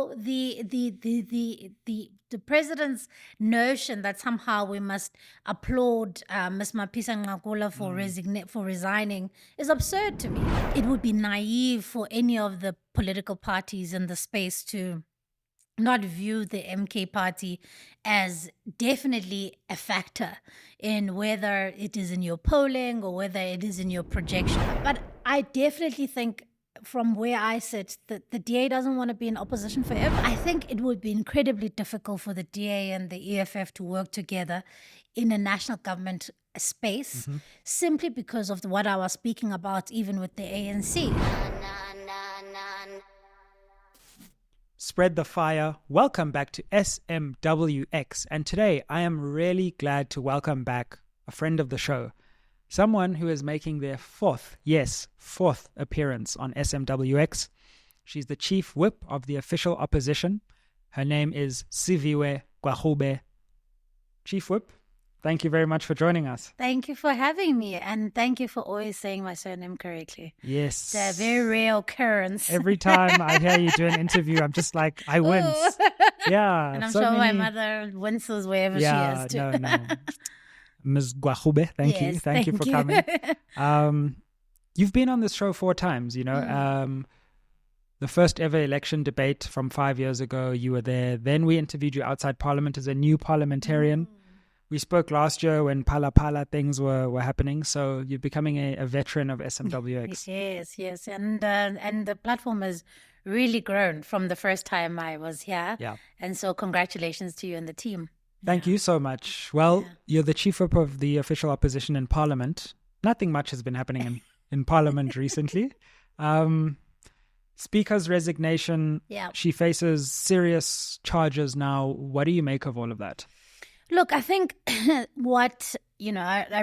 The president's notion that somehow we must applaud Ms. Mapisa-Nqakula for resigning is absurd to me. It would be naive for any of the political parties in the space to not view the MK Party as definitely a factor in whether it is in your polling or whether it is in your projection. But I definitely think, from where I sit, that the DA doesn't want to be in opposition forever. I think it would be incredibly difficult for the DA and the EFF to work together in a national government space, simply because of what I was speaking about, even with the ANC. Spread the fire. Welcome back to SMWX. And today I am really glad to welcome back a friend of the show, someone who is making their fourth appearance on SMWX. She's the chief whip of the official opposition. Her name is Siviwe Gwarube. Chief Whip, thank you very much for joining us. Thank you for having me, and thank you for always saying my surname correctly. Yes. It's a very rare occurrence. Every time I hear you do an interview, I'm just like, I wince. Yeah. And I'm sure my mother winces wherever she is too. No. Ms. Gwarube, thank you. Thank you for coming. You've been on this show 4 times, you know. The first ever election debate from 5 years ago, you were there. Then we interviewed you outside Parliament as a new parliamentarian. We spoke last year when Pala things were happening. So you're becoming a veteran of SMWX. Yes. And the platform has really grown from the first time I was here. Yeah. And so congratulations to you and the team. Thank you so much. Well, you're the chief whip of the official opposition in Parliament. Nothing much has been happening in Parliament recently. Speaker's resignation. Yeah. She faces serious charges now. What do you make of all of that? Look, I think I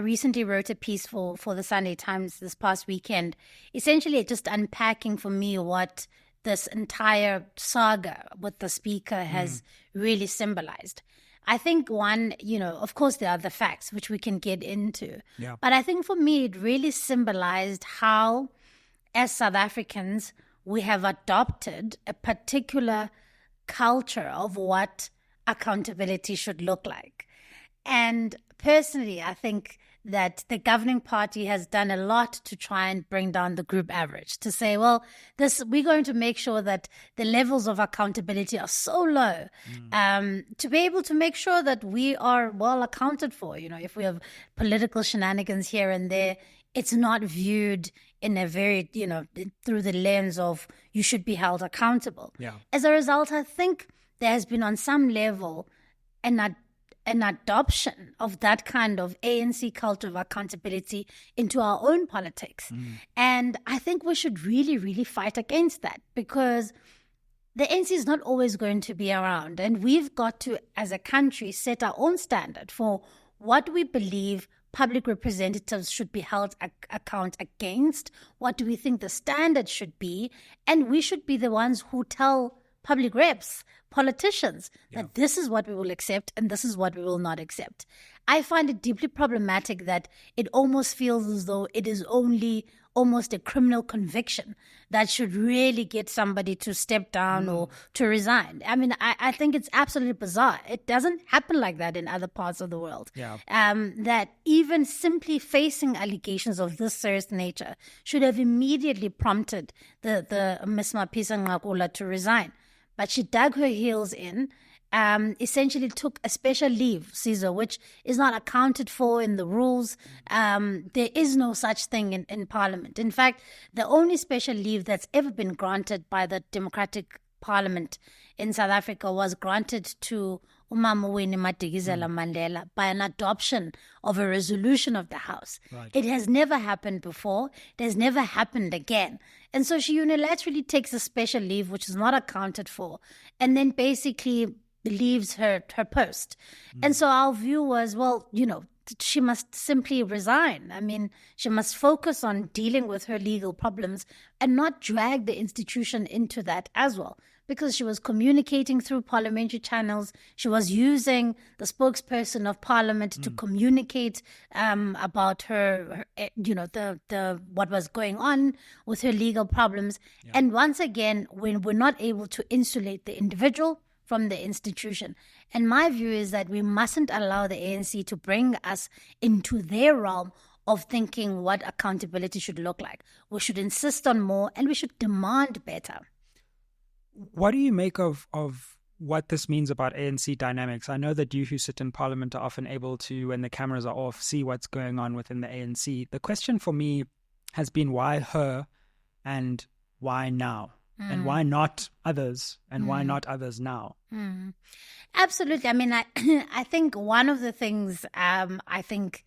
recently wrote a piece for the Sunday Times this past weekend, essentially just unpacking for me what this entire saga with the speaker has really symbolized. I think one, of course there are the facts which we can get into. Yeah. But I think for me it really symbolized how, as South Africans, we have adopted a particular culture of what accountability should look like. And personally, I think that the governing party has done a lot to try and bring down the group average, to say, well, we're going to make sure that the levels of accountability are so low to be able to make sure that we are well accounted for. If we have political shenanigans here and there, it's not viewed in a very, through the lens of you should be held accountable. Yeah. As a result, I think there has been on some level an adoption of that kind of ANC culture of accountability into our own politics. And I think we should really, really fight against that, because the ANC is not always going to be around. And we've got to, as a country, set our own standard for what we believe public representatives should be held account against. What do we think the standard should be? And we should be the ones who tell public reps, politicians, that this is what we will accept and this is what we will not accept. I find it deeply problematic that it almost feels as though it is only almost a criminal conviction that should really get somebody to step down or to resign. I mean, I think it's absolutely bizarre. It doesn't happen like that in other parts of the world. Yeah. That even simply facing allegations of this serious nature should have immediately prompted the Ms. Mapisa-Nqakula to resign. But she dug her heels in, essentially took a special leave, Caesar, which is not accounted for in the rules. There is no such thing in Parliament. In fact, the only special leave that's ever been granted by the Democratic Parliament in South Africa was granted to Umama Winnie Madikizela Mandela by an adoption of a resolution of the House. Right. It has never happened before. It has never happened again. And so she unilaterally takes a special leave, which is not accounted for, and then basically leaves her post. And so our view was, well, she must simply resign. I mean, she must focus on dealing with her legal problems and not drag the institution into that as well. because she was communicating through parliamentary channels. She was using the spokesperson of parliament to communicate about her the what was going on with her legal problems. Yeah. And once again, when we're not able to insulate the individual from the institution. And my view is that we mustn't allow the ANC to bring us into their realm of thinking what accountability should look like. We should insist on more, and we should demand better. What do you make of what this means about ANC dynamics? I know that you who sit in parliament are often able to, when the cameras are off, see what's going on within the ANC. The question for me has been why her and why now? And why not others? And why not others now? Absolutely. I mean, I think one of the things I think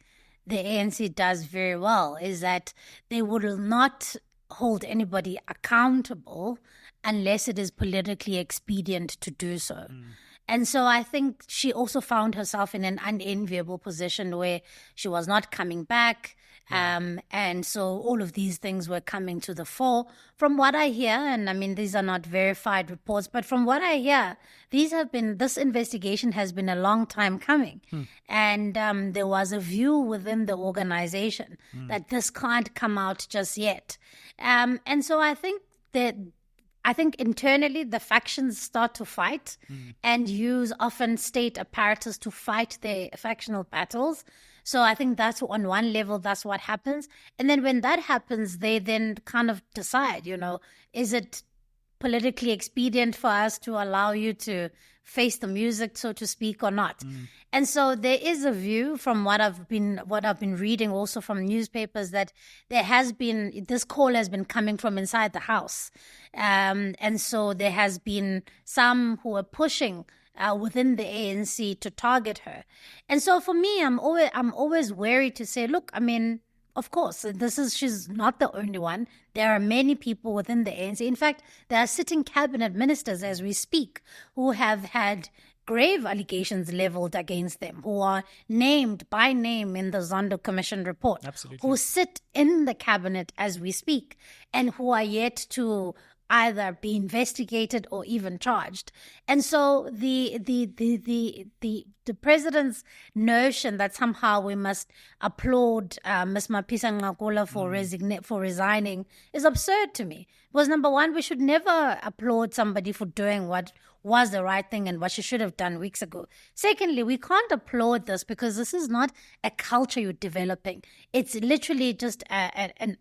the ANC does very well is that they will not hold anybody accountable unless it is politically expedient to do so. And so I think she also found herself in an unenviable position where she was not coming back. And so all of these things were coming to the fore. From what I hear, and I mean, these are not verified reports, but from what I hear, this investigation has been a long time coming. And there was a view within the organization that this can't come out just yet. And so I think internally the factions start to fight and use often state apparatus to fight their factional battles. So I think that's on one level, that's what happens. And then when that happens, they then kind of decide, is it politically expedient for us to allow you to face the music, so to speak, or not? And so there is a view from what I've been reading also from newspapers that this call has been coming from inside the house. And so there has been some who are pushing within the ANC to target her. And so for me, I'm always wary to say, look, I mean, of course, she's not the only one. There are many people within the ANC. In fact, there are sitting cabinet ministers as we speak who have had grave allegations leveled against them, who are named by name in the Zondo Commission report, Absolutely. Who sit in the cabinet as we speak, and who are yet to either be investigated or even charged. And so the president's notion that somehow we must applaud Ms. Mapisa-Nqakula for resigning is absurd to me. Because number one, we should never applaud somebody for doing what was the right thing and what she should have done weeks ago. Secondly, we can't applaud this because this is not a culture you're developing. It's literally just an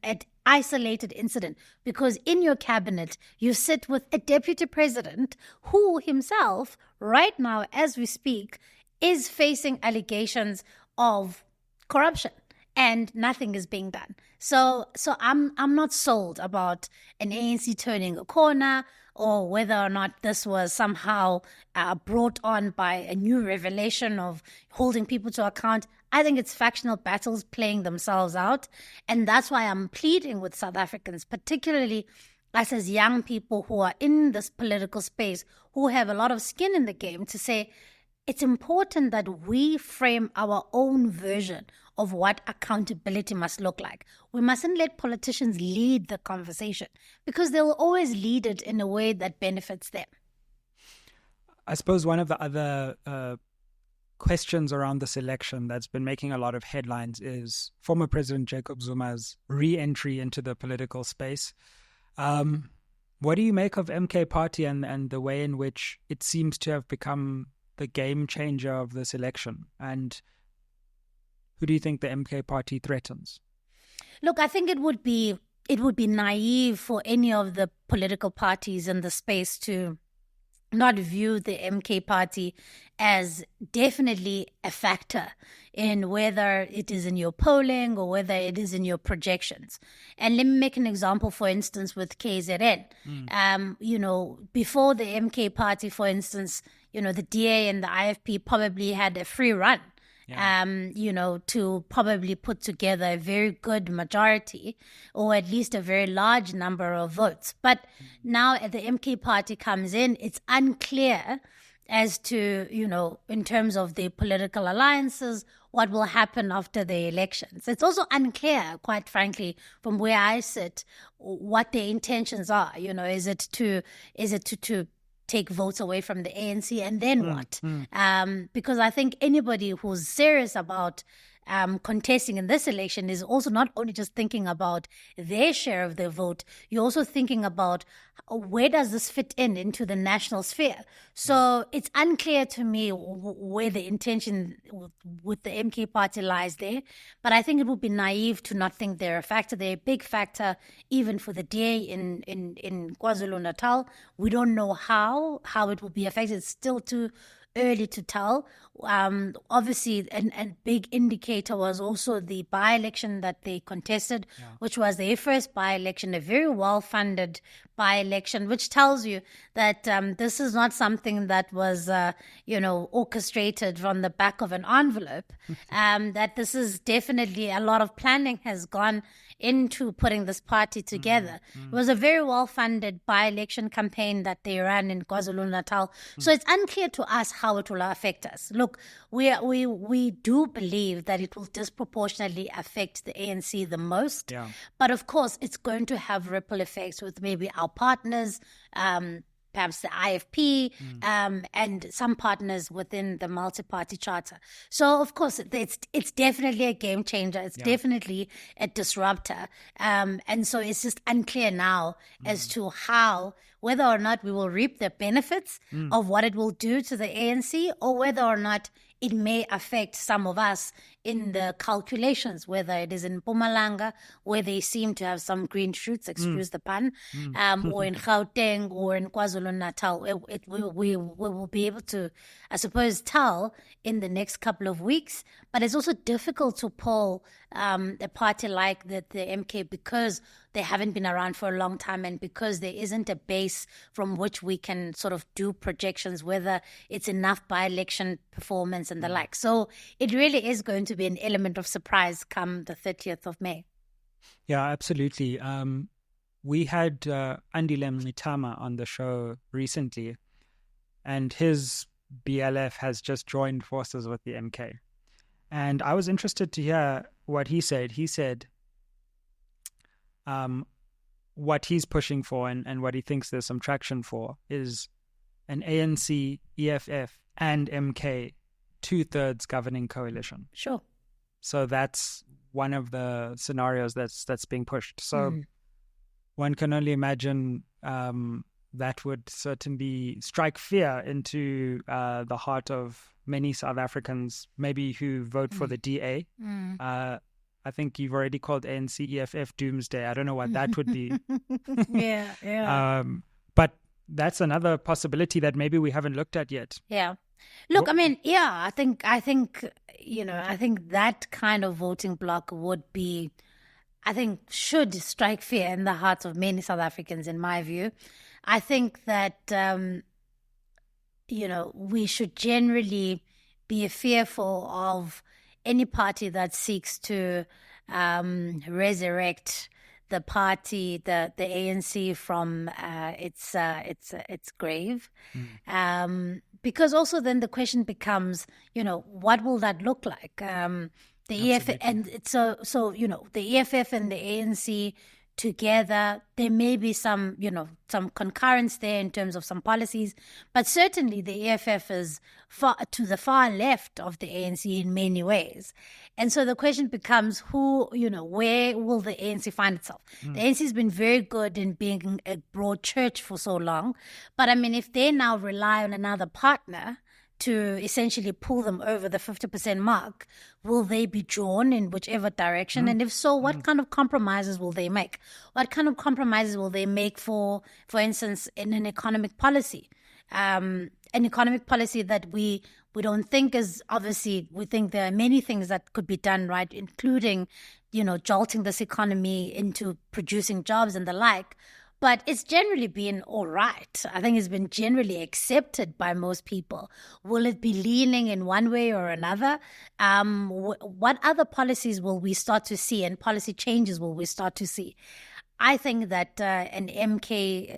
isolated incident, because in your cabinet you sit with a deputy president who himself right now as we speak is facing allegations of corruption and nothing is being done. So I'm not sold about an ANC turning a corner or whether or not this was somehow brought on by a new revelation of holding people to account. I think it's factional battles playing themselves out. And that's why I'm pleading with South Africans, particularly us as young people who are in this political space, who have a lot of skin in the game, to say it's important that we frame our own version of what accountability must look like. We mustn't let politicians lead the conversation because they will always lead it in a way that benefits them. I suppose one of the other questions around this election that's been making a lot of headlines is former President Jacob Zuma's re-entry into the political space. What do you make of MK Party and the way in which it seems to have become the game changer of this election? And who do you think the MK Party threatens? Look, I think it would be naive for any of the political parties in the space to not view the MK Party as definitely a factor in whether it is in your polling or whether it is in your projections. And let me make an example, for instance, with KZN. Before the MK Party, for instance, the DA and the IFP probably had a free run. To probably put together a very good majority or at least a very large number of votes. But now the MK Party comes in, it's unclear as to, in terms of the political alliances, what will happen after the elections. It's also unclear, quite frankly, from where I sit, what their intentions are. Is it to take votes away from the ANC, and then what? Because I think anybody who's serious about contesting in this election is also not only just thinking about their share of the vote, you're also thinking about where does this fit into the national sphere. So it's unclear to me where the intention with the MK Party lies there, but I think it would be naive to not think they're a factor. They're a big factor even for the DA in KwaZulu-Natal. We don't know how it will be affected. It's still too early to tell. Obviously, a big indicator was also the by-election that they contested, which was their first by-election, a very well-funded by-election, which tells you that this is not something that was, orchestrated from the back of an envelope, that this is definitely a lot of planning has gone into putting this party together. It was a very well-funded by-election campaign that they ran in KwaZulu-Natal. So it's unclear to us how it will affect us. Look, we do believe that it will disproportionately affect the ANC the most. Yeah. But of course, it's going to have ripple effects with maybe our partners, perhaps the IFP, and some partners within the multi-party charter. So, of course, it's definitely a game changer. It's definitely a disruptor. And so it's just unclear now as to whether or not we will reap the benefits of what it will do to the ANC, or whether or not it may affect some of us in the calculations, whether it is in Mpumalanga, where they seem to have some green shoots, excuse the pun, or in Gauteng or in KwaZulu-Natal. We will be able to, I suppose, tell in the next couple of weeks. But it's also difficult to poll a party like the MK because they haven't been around for a long time, and because there isn't a base from which we can sort of do projections, whether it's enough by-election performance and the like. So it really is going to be an element of surprise come the 30th of May. Yeah, absolutely. We had Andile Mngxitama on the show recently, and his BLF has just joined forces with the MK. And I was interested to hear what he said. He said what he's pushing for and what he thinks there's some traction for is an ANC, EFF, and MK 2/3 governing coalition. Sure. So that's one of the scenarios that's being pushed. So one can only imagine that would certainly strike fear into the heart of many South Africans, maybe who vote for the DA. I think you've already called ANC EFF doomsday. I don't know what that would be. Yeah. But that's another possibility that maybe we haven't looked at yet. Yeah. Look, I mean, I think that kind of voting bloc should strike fear in the hearts of many South Africans, in my view. I think that, we should generally be fearful of any party that seeks to resurrect the party, the ANC, from its grave. Because also then the question becomes, what will that look like? The EFF, and so the EFF and the ANC together, there may be some concurrence there in terms of some policies, but certainly the EFF is to the far left of the ANC in many ways. And so the question becomes where will the ANC find itself? The ANC has been very good in being a broad church for so long, but I mean, if they now rely on another partner to essentially pull them over the 50% mark, will they be drawn in whichever direction? And if so, what kind of compromises will they make? What kind of compromises will they make, for instance, in an economic policy? An economic policy that we don't think is, obviously, we think there are many things that could be done, right, including, jolting this economy into producing jobs and the like. But it's generally been all right. I think it's been generally accepted by most people. Will it be leaning in one way or another? What other policies will we start to see, and policy changes will we start to see? I think that an MK,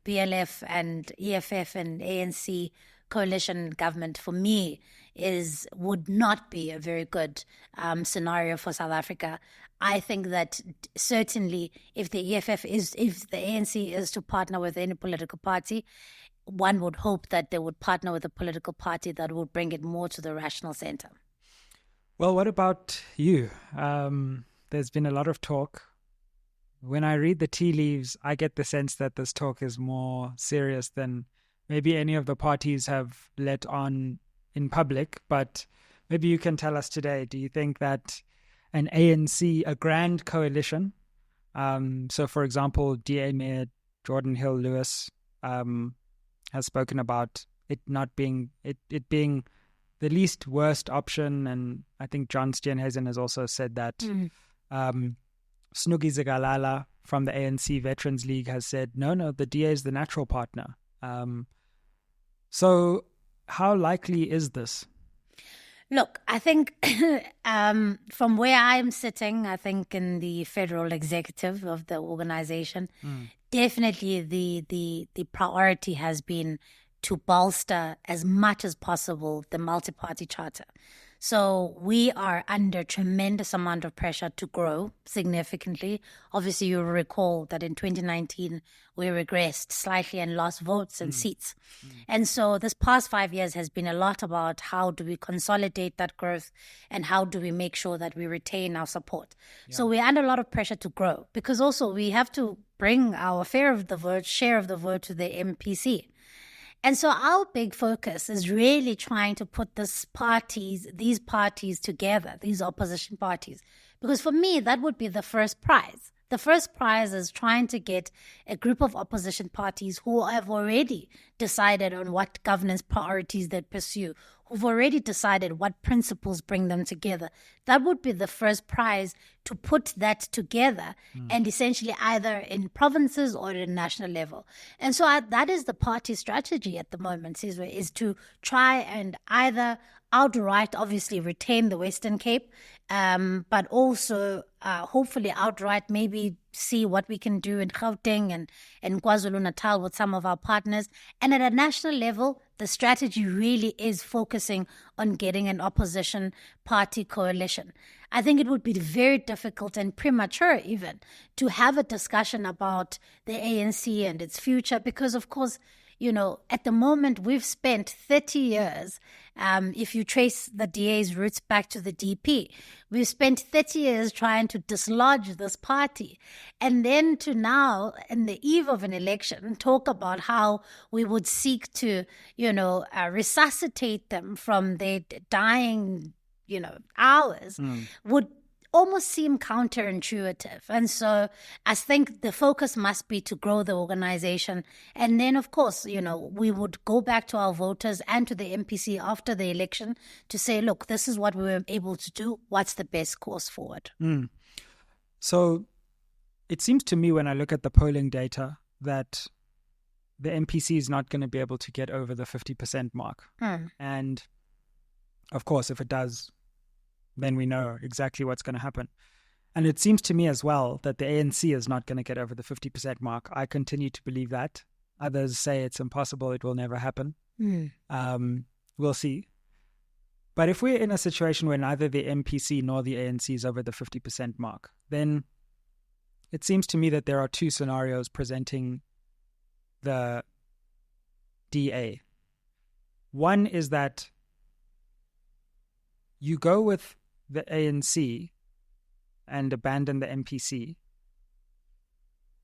BLF and EFF and ANC coalition government, for me, would not be a very good scenario for South Africa. I think that certainly if the ANC is to partner with any political party, one would hope that they would partner with a political party that would bring it more to the rational center. Well, what about you? There's been a lot of talk. When I read the tea leaves, I get the sense that this talk is more serious than maybe any of the parties have let on in public. But maybe you can tell us today, do you think that an ANC, a grand coalition, so for example, DA Mayor Jordan Hill-Lewis has spoken about it not being, it being the least worst option, and I think John Steenhuisen has also said that. Snugi Zigalala from the ANC Veterans League has said, no, the DA is the natural partner. So how likely is this? Look, I think from where I'm sitting, I think in the federal executive of the organization, definitely the priority has been to bolster as much as possible the multi-party charter. So we are under tremendous amount of pressure to grow significantly. Obviously, you'll recall that in 2019, we regressed slightly and lost votes and seats. And so this past 5 years has been a lot about how do we consolidate that growth and how do we make sure that we retain our support. Yeah. So we're under a lot of pressure to grow because also we have to bring our share of the vote to the MPC. And so our big focus is really trying to put these parties together, these opposition parties. Because for me, that would be the first prize. The first prize is trying to get a group of opposition parties who have already decided on what governance priorities they pursue, who've already decided what principles bring them together. That would be the first prize, to put that together and essentially either in provinces or at a national level. And so that is the party strategy at the moment, Siviwe, is to try and either outright obviously retain the Western Cape, but also hopefully outright maybe see what we can do in Gauteng and KwaZulu-Natal with some of our partners. And at a national level, the strategy really is focusing on getting an opposition party coalition. I think it would be very difficult and premature even to have a discussion about the ANC and its future because, of course, you know, at the moment we've spent 30 years, if you trace the DA's roots back to the DP, we've spent 30 years trying to dislodge this party. And then to now, in the eve of an election, talk about how we would seek to, resuscitate them from their dying, hours would almost seem counterintuitive. And so I think the focus must be to grow the organization. And then, of course, we would go back to our voters and to the MPC after the election to say, look, this is what we were able to do. What's the best course forward? So it seems to me when I look at the polling data that the MPC is not going to be able to get over the 50% mark. And of course, if it does, then we know exactly what's going to happen. And it seems to me as well that the ANC is not going to get over the 50% mark. I continue to believe that. Others say it's impossible, it will never happen. We'll see. But if we're in a situation where neither the MPC nor the ANC is over the 50% mark, then it seems to me that there are two scenarios presenting the DA. One is that you go with the ANC and abandon the MPC.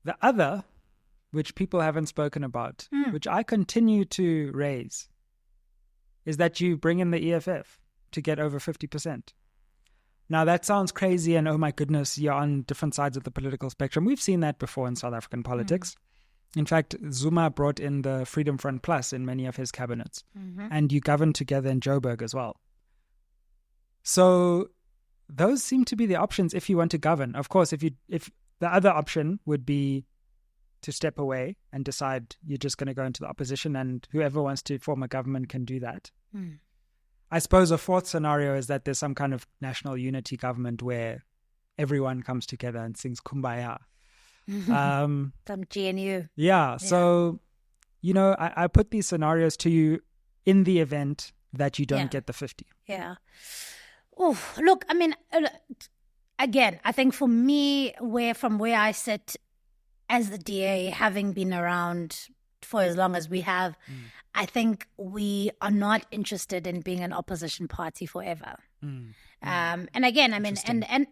The other, which people haven't spoken about, which I continue to raise, is that you bring in the EFF to get over 50%. Now, that sounds crazy and, oh my goodness, you're on different sides of the political spectrum. We've seen that before in South African politics. In fact, Zuma brought in the Freedom Front Plus in many of his cabinets. And you govern together in Joburg as well. So those seem to be the options if you want to govern. Of course, if the other option would be to step away and decide you're just going to go into the opposition and whoever wants to form a government can do that. I suppose a fourth scenario is that there's some kind of national unity government where everyone comes together and sings Kumbaya. Some GNU. Yeah. So, I put these scenarios to you in the event that you don't get the 50. Yeah. Oh, look, I mean, again, I think for me, from where I sit as the DA, having been around for as long as we have, I think we are not interested in being an opposition party forever. And again, I mean, and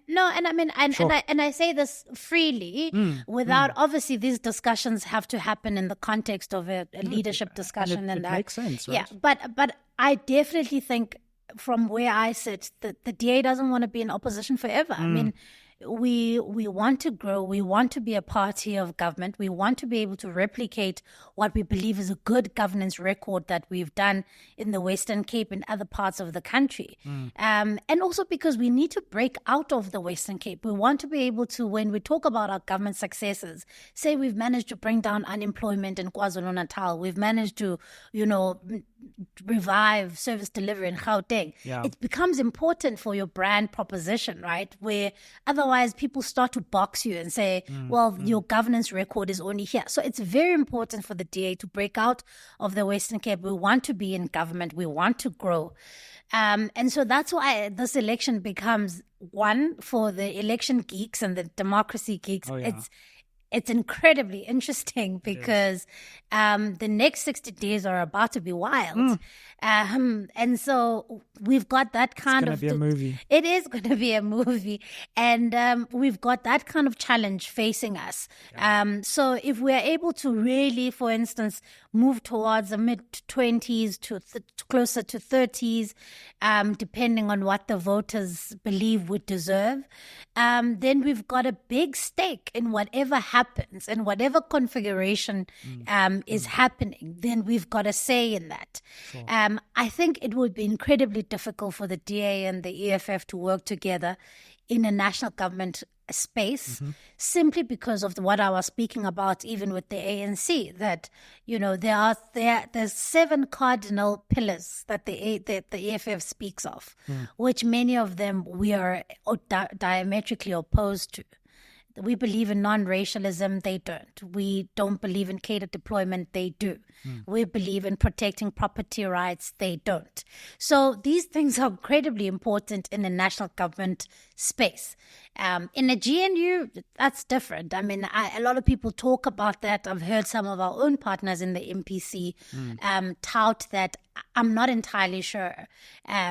I say this freely without obviously these discussions have to happen in the context of a leadership discussion, and it makes sense, right? Yeah, but I definitely think from where I sit that the DA doesn't want to be in opposition forever. I mean, we want to grow. We want to be a party of government. We want to be able to replicate what we believe is a good governance record that we've done in the Western Cape and other parts of the country. And also because we need to break out of the Western Cape. We want to be able to, when we talk about our government successes, say we've managed to bring down unemployment in KwaZulu-Natal. We've managed to, revive service delivery in Gauteng. Yeah. It becomes important for your brand proposition, right? Where otherwise people start to box you and say, your governance record is only here. So it's very important for the DA to break out of the Western Cape. We want to be in government. We want to grow. And so that's why this election becomes one for the election geeks and the democracy geeks. Oh, yeah. It's incredibly interesting because the next 60 days are about to be wild. And so we've got that kind of... It's going to be a movie. It is going to be a movie. And we've got that kind of challenge facing us. Yeah. So if we're able to really, for instance, move towards the mid-20s to closer to 30s, depending on what the voters believe would deserve, then we've got a big stake in whatever happens and whatever configuration is happening. Then we've got a say in that. Sure. I think it would be incredibly difficult for the DA and the EFF to work together in a national government space, simply because of what I was speaking about, even with the ANC, that, there's 7 cardinal pillars that the EFF speaks of, which many of them we are diametrically opposed to. We believe in non-racialism, they don't. We don't believe in cater deployment, they do. We believe in protecting property rights, they don't. So these things are incredibly important in the national government space. In a GNU, that's different. I mean, a lot of people talk about that. I've heard some of our own partners in the MPC tout that. I'm not entirely sure,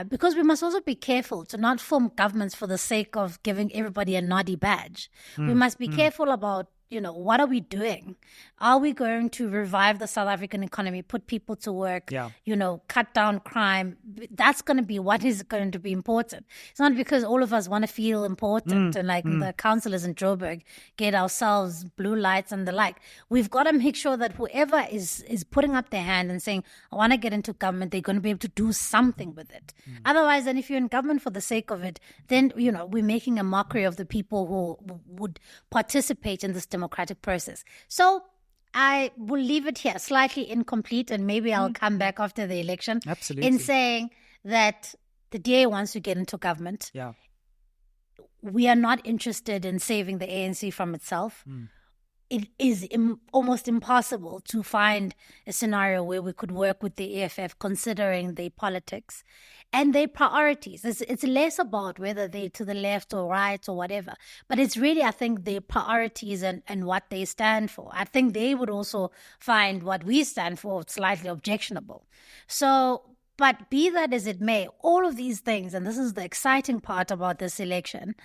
because we must also be careful to not form governments for the sake of giving everybody a noddy badge. We must be careful about, what are we doing? Are we going to revive the South African economy, put people to work, cut down crime? That's going to be what is going to be important. It's not because all of us want to feel important and like the councillors in Joburg get ourselves blue lights and the like. We've got to make sure that whoever is putting up their hand and saying, I want to get into government, they're going to be able to do something with it. Otherwise, then if you're in government for the sake of it, then, we're making a mockery of the people who would participate in this democratic process. So I will leave it here, slightly incomplete, and maybe I'll come back after the election. Absolutely. In saying that the DA wants to get into government. Yeah. We are not interested in saving the ANC from itself. It is almost impossible to find a scenario where we could work with the EFF, considering their politics and their priorities. It's less about whether they're to the left or right or whatever, but it's really, I think, their priorities and what they stand for. I think they would also find what we stand for slightly objectionable. So, but be that as it may, all of these things, and this is the exciting part about this election,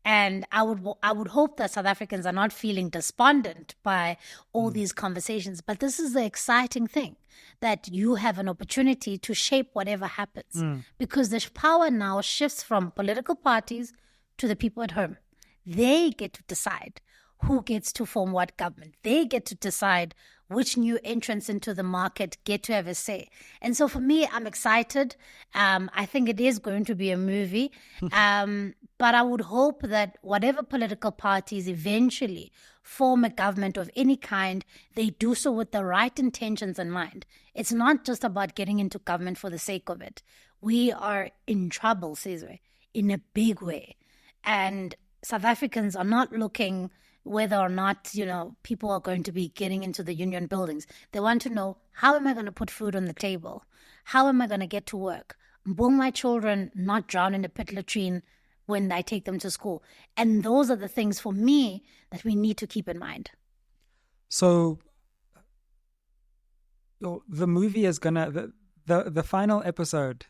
and I would hope that South Africans are not feeling despondent by all these conversations. But this is the exciting thing, that you have an opportunity to shape whatever happens. Because the power now shifts from political parties to the people at home. They get to decide who gets to form what government. They get to decide which new entrants into the market get to have a say. And so for me, I'm excited. I think it is going to be a movie. But I would hope that whatever political parties eventually form a government of any kind, they do so with the right intentions in mind. It's not just about getting into government for the sake of it. We are in trouble, Siviwe, in a big way. And South Africans are not looking whether or not, people are going to be getting into the union buildings. They want to know, how am I going to put food on the table? How am I going to get to work? Will my children not drown in a pit latrine when I take them to school? And those are the things for me that we need to keep in mind. So the movie is gonna the final episode,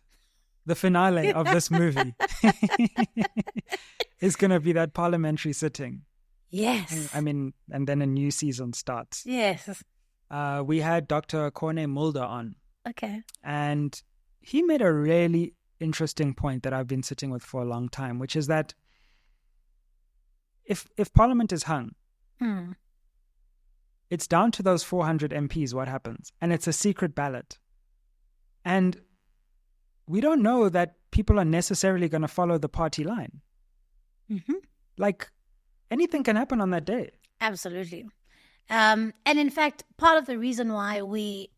the finale of this movie is gonna be that parliamentary sitting. Yes. I mean, and then a new season starts. Yes. We had Dr. Corne Mulder on. Okay. And he made a really interesting point that I've been sitting with for a long time, which is that if Parliament is hung, it's down to those 400 MPs what happens. And it's a secret ballot. And we don't know that people are necessarily going to follow the party line. Mm-hmm. Like, anything can happen on that day. Absolutely. And in fact, part of the reason why we,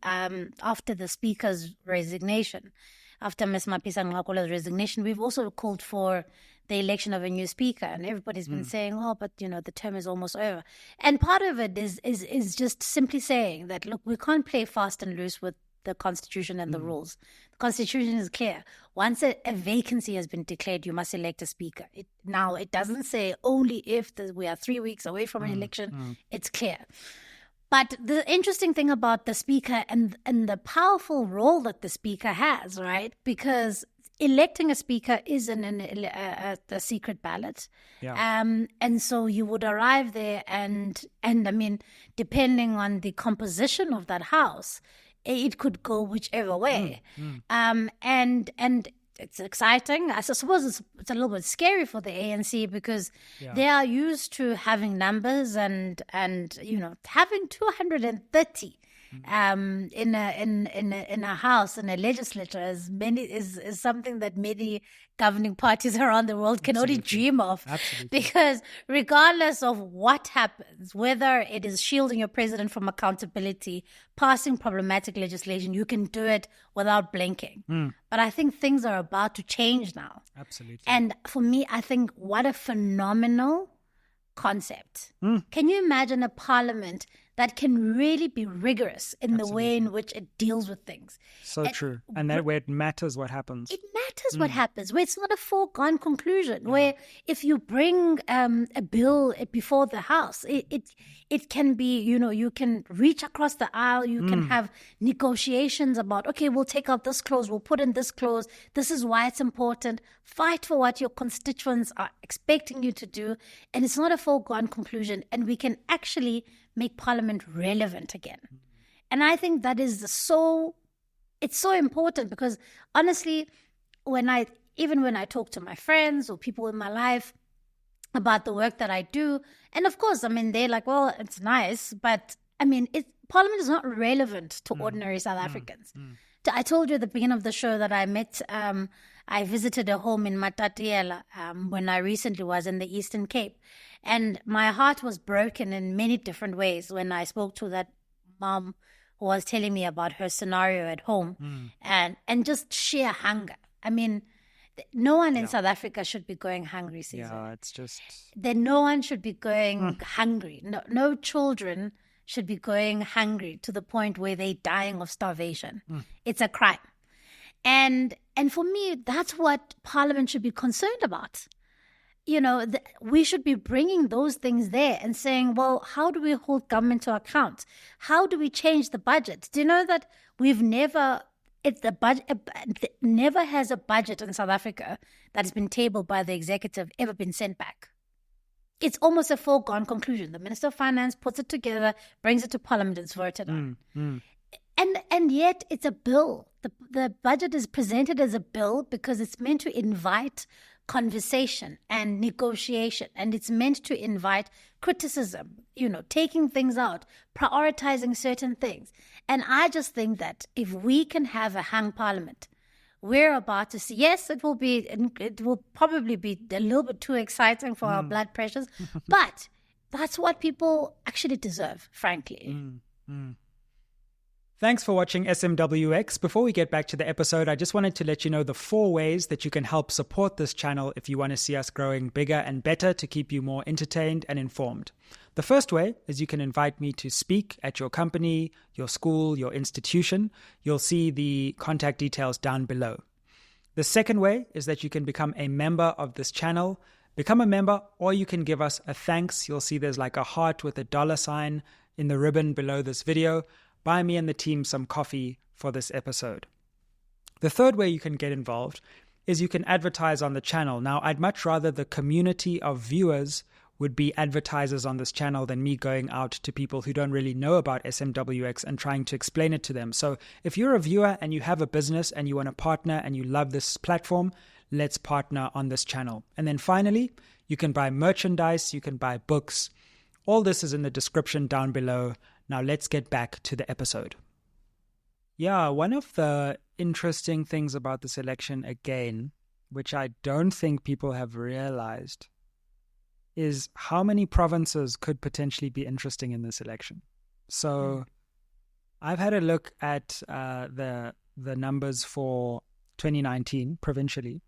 after the Speaker's resignation, after Ms. Mapisa-Nqakula's resignation, we've also called for the election of a new Speaker. And everybody's been saying, oh, but, the term is almost over. And part of it is just simply saying that, look, we can't play fast and loose with the Constitution and the rules. The Constitution is clear. Once a vacancy has been declared, you must elect a Speaker. Now, it doesn't say only if we are 3 weeks away from an election. It's clear. But the interesting thing about the Speaker and the powerful role that the Speaker has, right? Because electing a Speaker is a secret ballot. Yeah. And so you would arrive there and I mean, depending on the composition of that house, it could go whichever way. And it's exciting. I suppose it's a little bit scary for the ANC because they are used to having numbers and having 230 in a house, in a legislature is something that many governing parties around the world can only dream of. Absolutely. Because regardless of what happens, whether it is shielding your president from accountability, passing problematic legislation, you can do it without blinking. But I think things are about to change now. Absolutely. And for me, I think what a phenomenal concept. Can you imagine a parliament that can really be rigorous in the way in which it deals with things? So true. And that where it matters what happens. It matters what happens, where it's not a foregone conclusion, where if you bring a bill before the House, it can be, you can reach across the aisle, you can have negotiations about, okay, we'll take out this clause, we'll put in this clause, this is why it's important, fight for what your constituents are expecting you to do, and it's not a foregone conclusion, and we can actually make Parliament relevant again. And I think that is it's so important because honestly, when I talk to my friends or people in my life about the work that I do, and of course, I mean, they're like, well, it's nice, but I mean, Parliament is not relevant to ordinary South Africans. I told you at the beginning of the show that I visited a home in Matatiela when I recently was in the Eastern Cape. And my heart was broken in many different ways when I spoke to that mom who was telling me about her scenario at home and just sheer hunger. I mean, no one in South Africa should be going hungry, Caesar. Yeah, it's just... No one should be going hungry. No children should be going hungry to the point where they're dying of starvation. It's a crime. And for me, that's what Parliament should be concerned about. We should be bringing those things there and saying, well, how do we hold government to account? How do we change the budget? Do you know that never has a budget in South Africa that has been tabled by the executive ever been sent back? It's almost a foregone conclusion. The Minister of Finance puts it together, brings it to Parliament, and it's voted on. And yet it's a bill. The budget is presented as a bill because it's meant to invite conversation and negotiation, and it's meant to invite criticism, taking things out, prioritizing certain things. And I just think that if we can have a hung Parliament, we're about to see, yes, it will probably be a little bit too exciting for our blood pressures, but that's what people actually deserve, frankly. Thanks for watching SMWX. Before we get back to the episode, I just wanted to let you know the 4 ways that you can help support this channel if you want to see us growing bigger and better to keep you more entertained and informed. The first way is you can invite me to speak at your company, your school, your institution. You'll see the contact details down below. The second way is that you can become a member of this channel. Become a member, or you can give us a thanks. You'll see there's like a heart with a $sign in the ribbon below this video. buy me and the team some coffee for this episode. The third way you can get involved is you can advertise on the channel. Now, I'd much rather the community of viewers would be advertisers on this channel than me going out to people who don't really know about SMWX and trying to explain it to them. So if you're a viewer and you have a business and you want to partner and you love this platform, let's partner on this channel. And then finally, you can buy merchandise, you can buy books. All this is in the description down below. Now let's get back to the episode. Yeah, one of the interesting things about this election, again, which I don't think people have realized, is how many provinces could potentially be interesting in this election. So I've had a look at the numbers for 2019 provincially.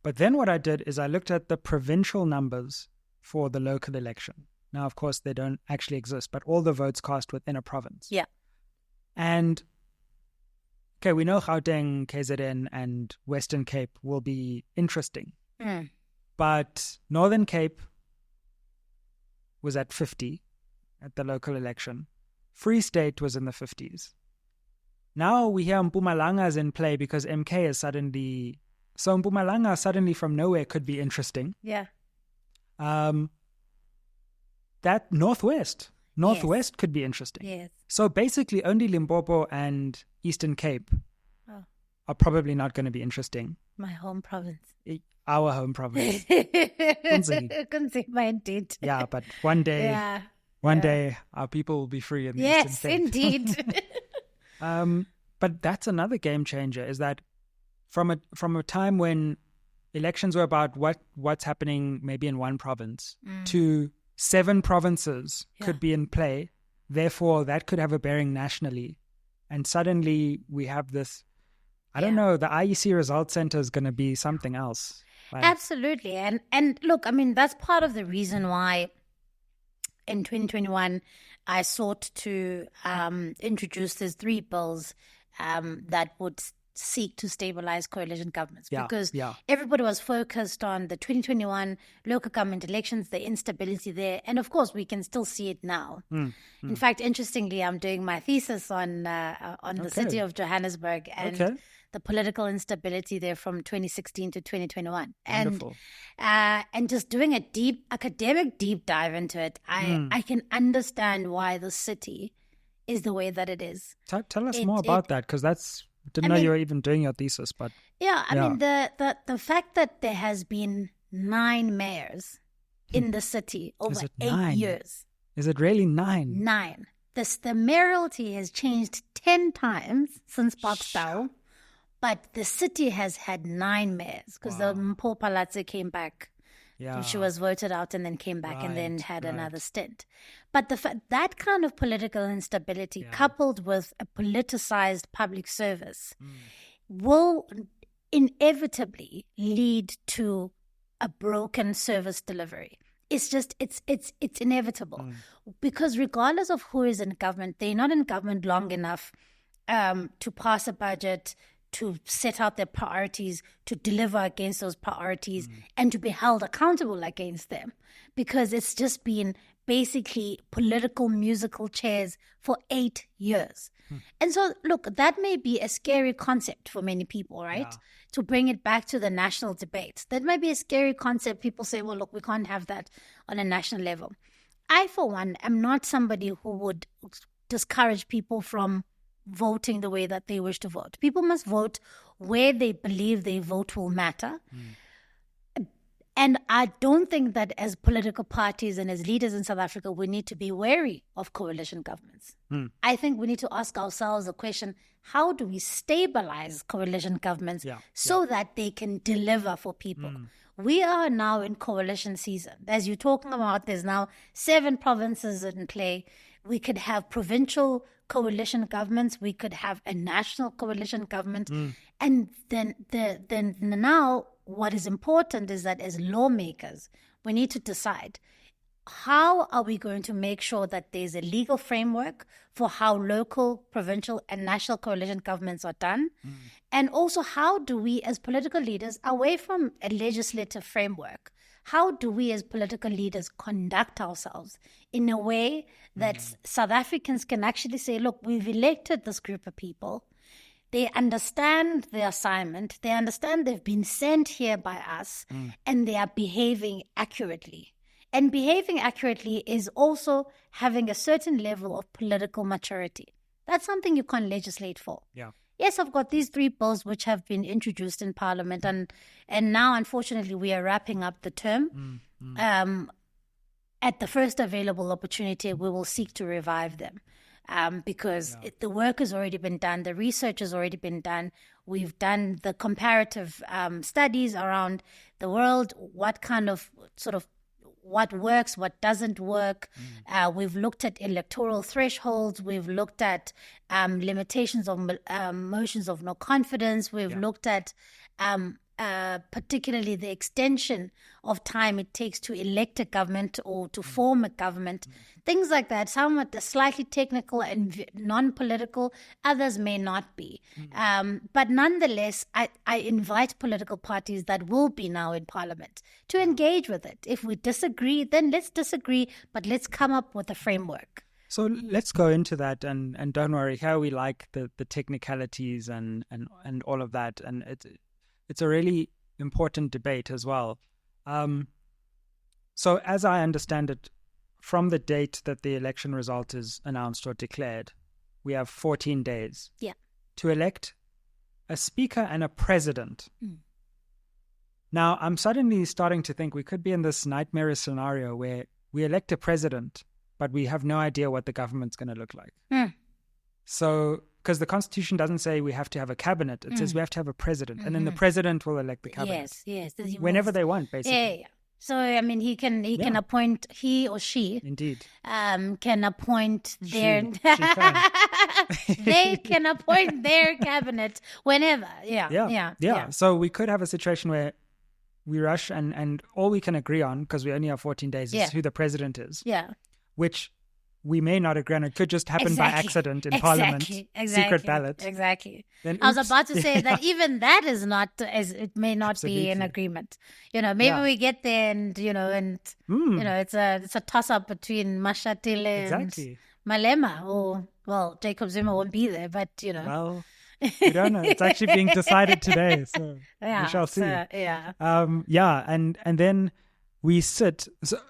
But then what I did is I looked at the provincial numbers for the local election. Now, of course, they don't actually exist, but all the votes cast within a province. Yeah. And, okay, we know Gauteng, KZN, and Western Cape will be interesting. But Northern Cape was at 50 at the local election. Free State was in the 50s. Now we hear Mpumalanga is in play because MK is suddenly... So Mpumalanga suddenly from nowhere could be interesting. Yeah. That Northwest could be interesting. Yes. So basically only Limpopo and Eastern Cape are probably not going to be interesting. My home province. Our home province. Indeed. Yeah, but one day, day, our people will be free in the Eastern Cape. Yes, indeed. But that's another game changer, is that from a time when elections were about what's happening maybe in one province to 7 provinces could be in play. Therefore, that could have a bearing nationally. And suddenly we have this, I don't know, the IEC Results Center is going to be something else. Absolutely. And look, I mean, that's part of the reason why in 2021 I sought to introduce these 3 bills that would seek to stabilize coalition governments, because everybody was focused on the 2021 local government elections, the instability there, and of course we can still see it now. In fact, interestingly, I'm doing my thesis on the city of Johannesburg and the political instability there from 2016 to 2021, and just doing a deep academic deep dive into it, I can understand why the city is the way that it is. Tell us more about that, because didn't know you were even doing your thesis, but I mean the fact that there has been 9 mayors in the city over 8 years. Is it really 9? 9. The mayoralty has changed 10 times since Boxtel, but the city has had 9 mayors because the Mpho Palatse came back. Yeah. She was voted out and then came back and then had another stint. But that kind of political instability coupled with a politicized public service will inevitably lead to a broken service delivery. It's just, it's inevitable because regardless of who is in government, they're not in government long enough to pass a budget, to set out their priorities, to deliver against those priorities, and to be held accountable against them, because it's just been basically political musical chairs for 8 years. And so, look, that may be a scary concept for many people, right? Yeah. To bring it back to the national debate. That might be a scary concept. People say, well, look, we can't have that on a national level. I, for one, am not somebody who would discourage people from voting the way that they wish to vote. People must vote where they believe their vote will matter. And I don't think that as political parties and as leaders in South Africa, we need to be wary of coalition governments. I think we need to ask ourselves the question, how do we stabilize coalition governments so that they can deliver for people? We are now in coalition season. As you're talking about, there's now 7 provinces in play. We could have provincial coalition governments. We could have a national coalition government. And then now what is important is that as lawmakers, we need to decide, how are we going to make sure that there's a legal framework for how local, provincial, and national coalition governments are done? And also, how do we as political leaders, away from a legislative framework, how do we as political leaders conduct ourselves in a way that South Africans can actually say, look, we've elected this group of people. They understand the assignment. They understand they've been sent here by us, and they are behaving accurately. And behaving accurately is also having a certain level of political maturity. That's something you can't legislate for. Yeah. Yes, I've got these 3 bills which have been introduced in Parliament, and now, unfortunately, we are wrapping up the term. At the first available opportunity, we will seek to revive them. Because the work has already been done, the research has already been done. We've done the comparative studies around the world, what kind of what works, what doesn't work. We've looked at electoral thresholds. We've looked at limitations of motions of no confidence. We've looked at particularly the extension of time it takes to elect a government or to form a government, things like that. Some are slightly technical and non-political, others may not be. But nonetheless, I invite political parties that will be now in Parliament to engage with it. If we disagree, then let's disagree, but let's come up with a framework. So let's go into that, and don't worry, here we like the technicalities and all of that, and it's a really important debate as well. So as I understand it, from the date that the election result is announced or declared, we have 14 days to elect a speaker and a president. Now, I'm suddenly starting to think we could be in this nightmarish scenario where we elect a president, but we have no idea what the government's going to look like. So, because the Constitution doesn't say we have to have a cabinet, it says we have to have a president, and then the president will elect the cabinet. Yes. Whenever they want, basically. Yeah. So, I mean, he can appoint, he or she. Indeed. Can appoint their... She they can appoint their cabinet whenever. Yeah. So we could have a situation where we rush and all we can agree on, because we only have 14 days, is who the president is. Yeah. Which we may not agree on. It could just happen by accident in Parliament. Secret ballot. Exactly. Then, I was about to say that even that is not, as it may not be an agreement. Maybe we get there and, it's a toss-up between Mashatile and Malema. Or, well, Jacob Zuma won't be there, but, Well, we don't know. It's actually being decided today, so we shall see. And then we sit.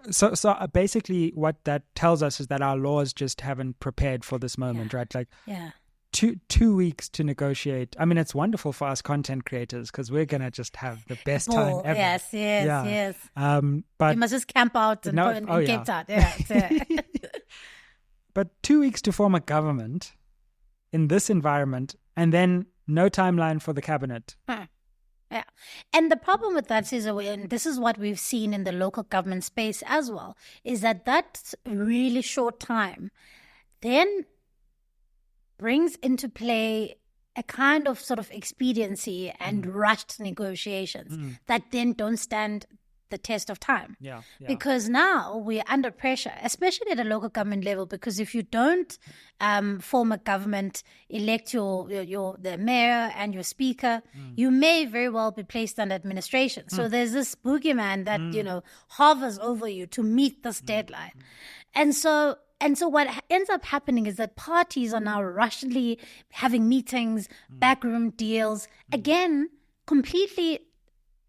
So basically what that tells us is that our laws just haven't prepared for this moment, right? Like 2 weeks to negotiate. I mean, it's wonderful for us content creators because we're going to just have the best time ever. Yes. But you must just camp out and Cape Town. Yeah. But 2 weeks to form a government in this environment, and then no timeline for the cabinet. Yeah. And the problem with that is, and this is what we've seen in the local government space as well, is that that's really short time then brings into play a kind of sort of expediency and rushed negotiations that then don't stand the test of time. Because now we're under pressure, especially at a local government level, because if you don't form a government, elect the mayor and your speaker, you may very well be placed under administration. So there's this boogeyman that, hovers over you to meet this deadline. And so what ends up happening is that parties are now rushingly having meetings, backroom deals, again, completely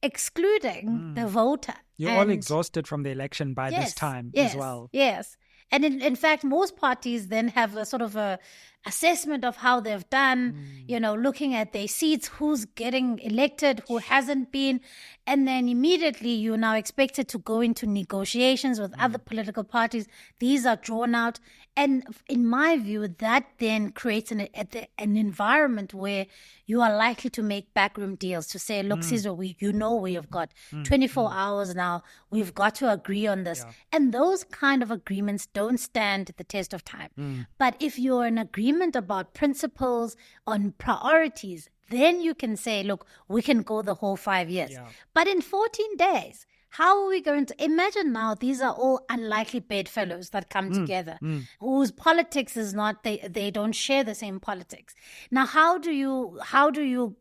excluding the voter. You're all exhausted from the election by this time as well. Yes. And in fact, most parties then have a sort of a assessment of how they've done, looking at their seats, who's getting elected, who hasn't been. And then immediately you're now expected to go into negotiations with other political parties. These are drawn out. And in my view, that then creates an environment where you are likely to make backroom deals to say, look, Caesar, we have got 24 hours now. We've got to agree on this. Yeah. And those kind of agreements don't stand the test of time. But if you're in agreement about principles, on priorities, then you can say, look, we can go the whole 5 years. Yeah. But in 14 days, how are we going to imagine now? These are all unlikely bedfellows that come together, whose politics is not, they don't share the same politics. Now, how do you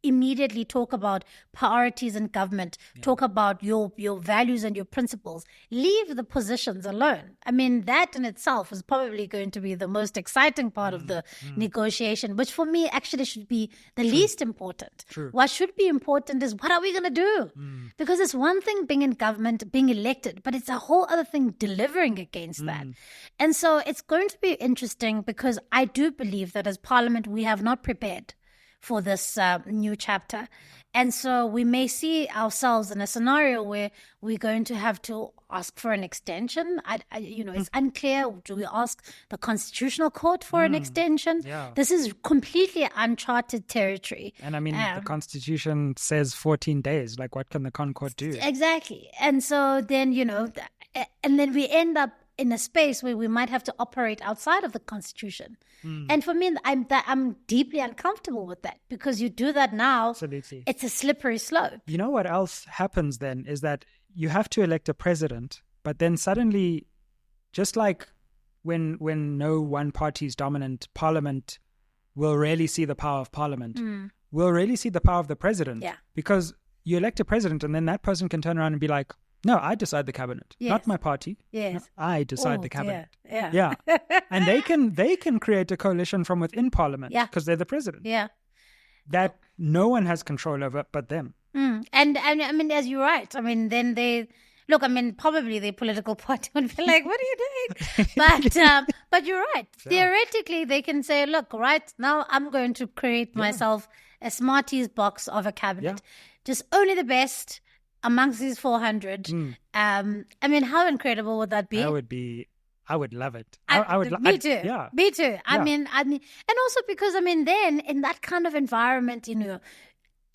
immediately talk about priorities in government, talk about your values and your principles. Leave the positions alone. I mean, that in itself is probably going to be the most exciting part of the negotiation, which for me actually should be the least important. True. What should be important is, what are we going to do? Because it's one thing being in government, being elected, but it's a whole other thing delivering against that. And so it's going to be interesting, because I do believe that as Parliament, we have not prepared for this new chapter. And so we may see ourselves in a scenario where we're going to have to ask for an extension. It's unclear. Do we ask the Constitutional Court for an extension? Yeah. This is completely uncharted territory. And I mean, the Constitution says 14 days. Like, what can the Con Court do? Exactly. And so then, and then we end up in a space where we might have to operate outside of the Constitution. And for me, I'm deeply uncomfortable with that, because you do that now, Absolutely. It's a slippery slope. You know what else happens then is that you have to elect a president, but then suddenly, just like when no one party is dominant, Parliament will rarely see the power of Parliament. We'll really see the power of the president. Yeah. Because you elect a president, and then that person can turn around and be like, no, I decide the cabinet, not my party. Yes. No, I decide the cabinet. Yeah. And they can create a coalition from within Parliament, because they're the president. Yeah. That no one has control over but them. And I mean, as you're right, I mean, then probably the political party would be like, what are you doing? But you're right. Yeah. Theoretically, they can say, look, right now I'm going to create myself a Smarties box of a cabinet. Just only the best amongst these 400. I mean, how incredible would that be? I would love it. Me too. Yeah. Me too. I mean, and also because, then in that kind of environment,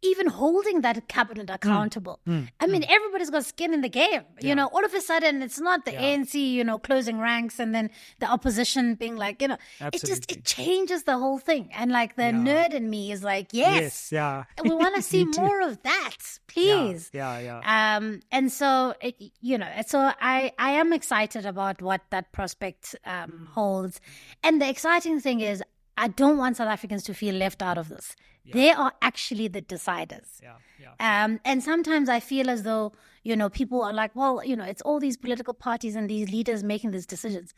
even holding that cabinet accountable. Everybody's got skin in the game. All of a sudden, it's not the ANC, closing ranks, and then the opposition being like, it changes the whole thing. And like the nerd in me is like, yes, we want to see more of that, please. And so, so I am excited about what that prospect holds. And the exciting thing is, I don't want South Africans to feel left out of this. They are actually the deciders. And sometimes I feel as though, people are like, well, it's all these political parties and these leaders making these decisions.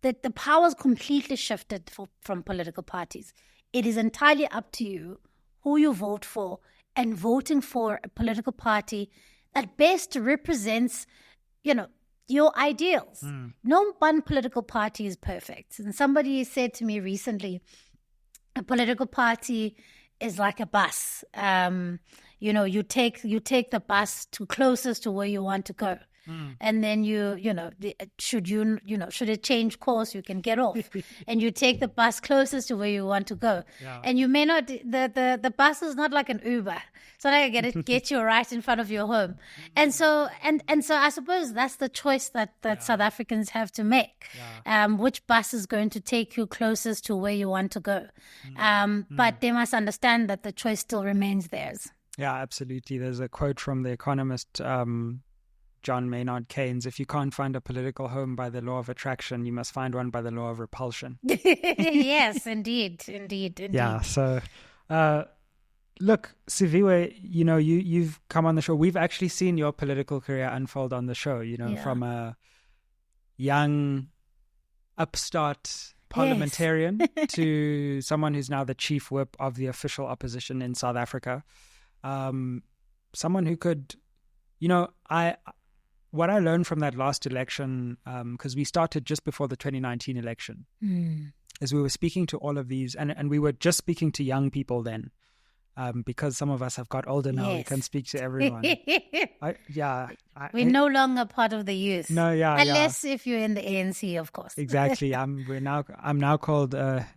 That the power's completely shifted from political parties. It is entirely up to you who you vote for, and voting for a political party that best represents, your ideals. No one political party is perfect. And somebody said to me recently, a political party is like a bus. You take the bus to closest to where you want to go. And then should it change course, you can get off. And you take the bus closest to where you want to go. And you may not, the bus is not like an Uber. It's not like I get you right in front of your home. And so I suppose that's the choice that South Africans have to make. Which bus is going to take you closest to where you want to go. But they must understand that the choice still remains theirs. Yeah, absolutely. There's a quote from the economist, John Maynard Keynes: if you can't find a political home by the law of attraction, you must find one by the law of repulsion. Yes, indeed. Yeah, so look, Siviwe, you've come on the show. We've actually seen your political career unfold on the show, from a young upstart parliamentarian to someone who's now the chief whip of the official opposition in South Africa. Someone who could, what I learned from that last election, because we started just before the 2019 election, is we were speaking to all of these, and we were just speaking to young people then, because some of us have got older now. We can speak to everyone. We're no longer part of the youth. No, unless if you're in the ANC, of course. Exactly. I'm now called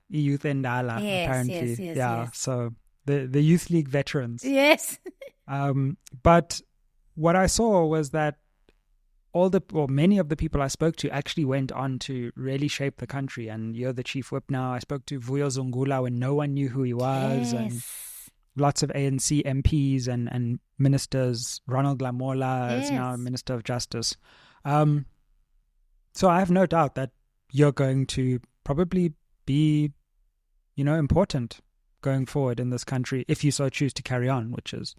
Youth Endala, apparently. Yes. So the Youth League veterans. Yes. But what I saw was that many of the people I spoke to actually went on to really shape the country. And you're the chief whip now. I spoke to Vuyo Zungula when no one knew who he was, and lots of ANC MPs and ministers. Ronald Lamola is now Minister of Justice. So I have no doubt that you're going to probably be, important going forward in this country, if you so choose to carry on, which is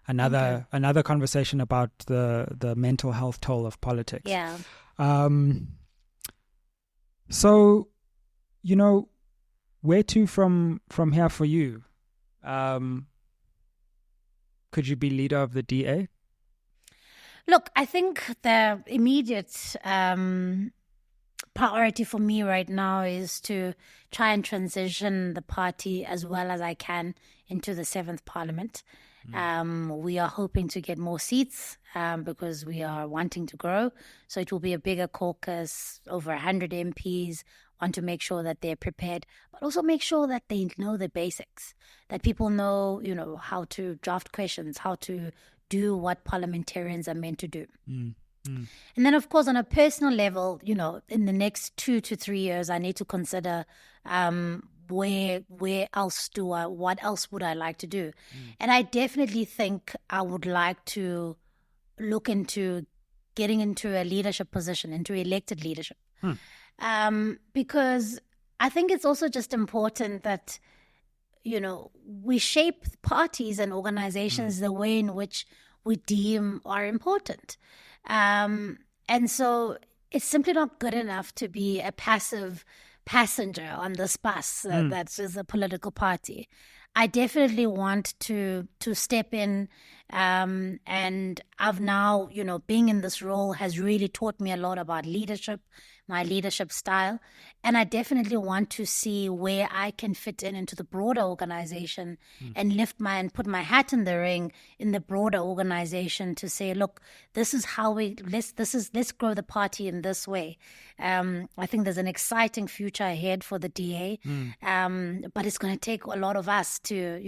another conversation about the mental health toll of politics. Yeah. So, where to from here for you? Could you be leader of the DA? Look, I think the immediate priority for me right now is to try and transition the party as well as I can into the 7th Parliament. We are hoping to get more seats because we are wanting to grow. So it will be a bigger caucus, over 100 MPs. Want to make sure that they're prepared, but also make sure that they know the basics, that people know, how to draft questions, how to do what parliamentarians are meant to do. And then, of course, on a personal level, in the next 2 to 3 years, I need to consider where else what else would I like to do? And I definitely think I would like to look into getting into a leadership position, into elected leadership. Because I think it's also just important that, we shape parties and organizations the way in which we deem are important. And so it's simply not good enough to be a passive passenger on this bus that is a political party. I definitely want to step in, and I've now, being in this role has really taught me a lot about leadership, my leadership style, and I definitely want to see where I can fit into the broader organization and and put my hat in the ring in the broader organization to say, look, this is how let's grow the party in this way. I think there's an exciting future ahead for the DA, but it's going to take a lot of us to,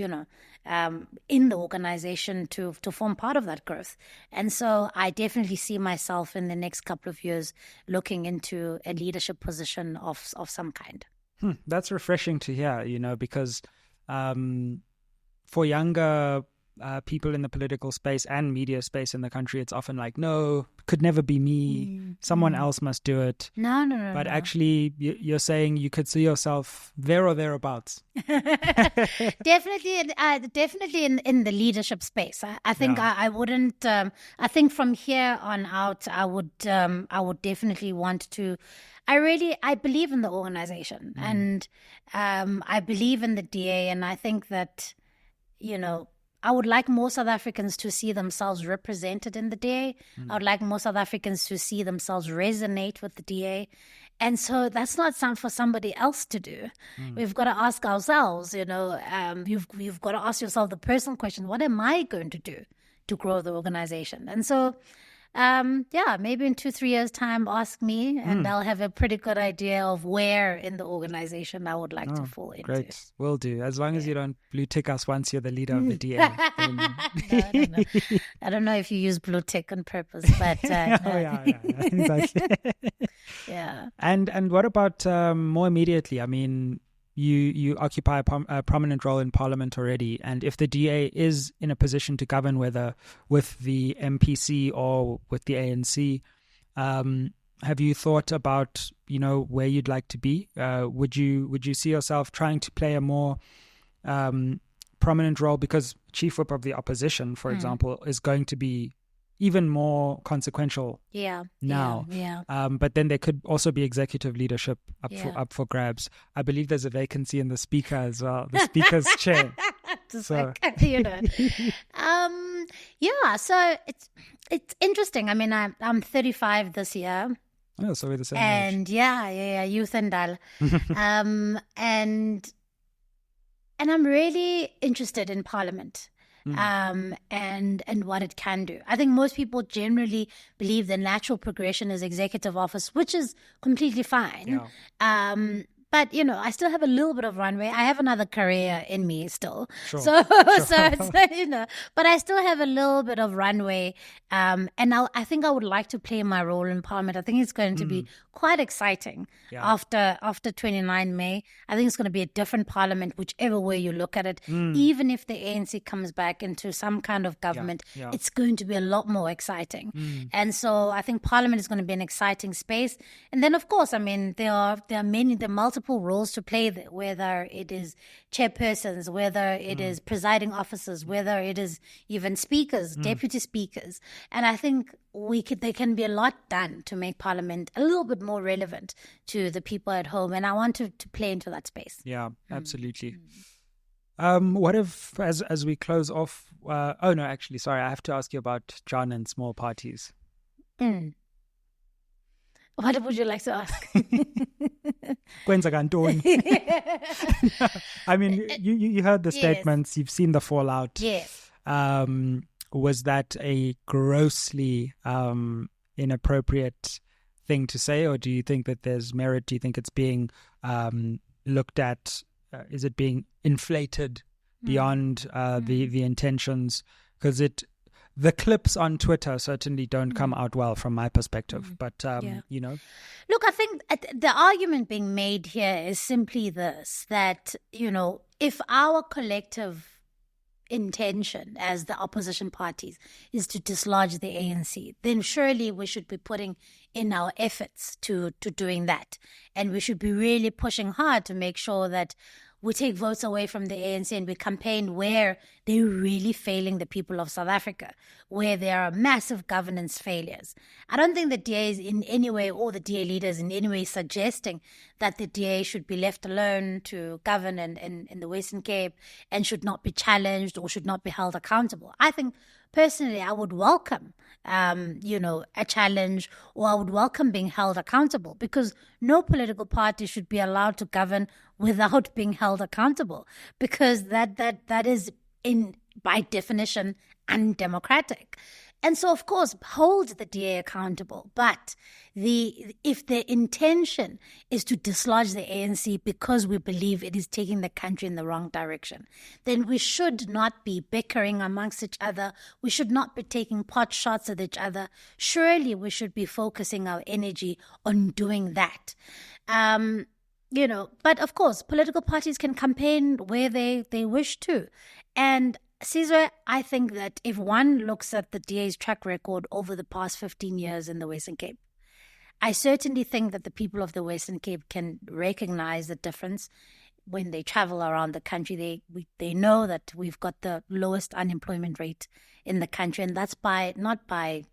in the organization to form part of that growth. And so I definitely see myself in the next couple of years looking into a leadership position of some kind. That's refreshing to hear, because for younger people in the political space and media space in the country, it's often like, no, could never be me. Someone else must do it. No. But actually, you're saying you could see yourself there or thereabouts. Definitely in the leadership space. I think I wouldn't. I think from here on out, I would definitely want to. I believe in the organization, and I believe in the DA, and I think that, I would like more South Africans to see themselves represented in the DA. I would like more South Africans to see themselves resonate with the DA. And so that's not something for somebody else to do. We've got to ask ourselves, you've got to ask yourself the personal question, what am I going to do to grow the organization? And so, maybe in 2-3 years' time, ask me, and I'll have a pretty good idea of where in the organization I would like to fall into. Great, will do. As long as you don't blue tick us once you're the leader of the DA. No, I don't know if you use blue tick on purpose, but exactly. Yeah. And what about more immediately? I mean, you occupy a prominent role in Parliament already, and if the DA is in a position to govern, whether with the MPC or with the ANC, have you thought about where you'd like to be? Would you see yourself trying to play a more prominent role, because Chief Whip of the Opposition, for example, is going to be even more consequential now. But then there could also be executive leadership up for grabs. I believe there's a vacancy in the Speaker as well, the Speaker's chair. So it's interesting. I mean, I'm 35 this year. Oh, so we're the same and age. Youth and Dal. And I'm really interested in Parliament. And what it can do. I think most people generally believe the natural progression is executive office, which is completely fine. But, I still have a little bit of runway. I have another career in me still. Sure. So but I still have a little bit of runway. And I think I would like to play my role in Parliament. I think it's going to be quite exciting after 29 May. I think it's going to be a different Parliament, whichever way you look at it. Even if the ANC comes back into some kind of government, it's going to be a lot more exciting. And so I think Parliament is going to be an exciting space. And then, of course, I mean, there are multiple multiple roles to play there, whether it is chairpersons, whether it is presiding officers, whether it is even speakers, deputy speakers. And I think there can be a lot done to make Parliament a little bit more relevant to the people at home. And I want to play into that space. Yeah, absolutely. What if, as we close off, I have to ask you about John and small parties. What would you like to ask? Kwenza kantoni? I mean, you heard the statements, yes. You've seen the fallout. Yes. Was that a grossly inappropriate thing to say, or do you think that there's merit? Do you think it's being looked at? Is it being inflated beyond the intentions? Because the clips on Twitter certainly don't come out well from my perspective. But, you know. Look, I think the argument being made here is simply this, that, you know, if our collective intention as the opposition parties is to dislodge the ANC, then surely we should be putting in our efforts to doing that. And we should be really pushing hard to make sure that we take votes away from the ANC and we campaign where they're really failing the people of South Africa, where there are massive governance failures. I don't think the DA is in any way, or the DA leaders in any way, suggesting that the DA should be left alone to govern in the Western Cape and should not be challenged or should not be held accountable. I think personally, I would welcome, a challenge, or I would welcome being held accountable, because no political party should be allowed to govern without being held accountable, because that is by definition undemocratic. And so, of course, hold the DA accountable. But if the intention is to dislodge the ANC because we believe it is taking the country in the wrong direction, then we should not be bickering amongst each other. We should not be taking pot shots at each other. Surely we should be focusing our energy on doing that. But of course, political parties can campaign where they wish to. And Siviwe, I think that if one looks at the DA's track record over the past 15 years in the Western Cape, I certainly think that the people of the Western Cape can recognize the difference when they travel around the country. They know that we've got the lowest unemployment rate in the country, and that's not by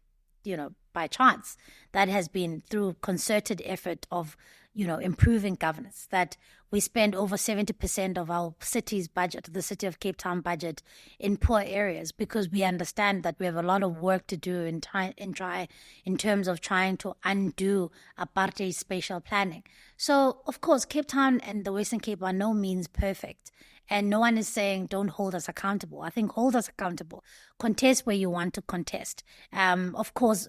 chance. That has been through concerted effort of improving governance, that we spend over 70% of our city's budget, the City of Cape Town budget, in poor areas, because we understand that we have a lot of work to do in terms of trying to undo apartheid spatial planning. So, of course, Cape Town and the Western Cape are no means perfect. And no one is saying don't hold us accountable. I think hold us accountable. Contest where you want to contest. Of course,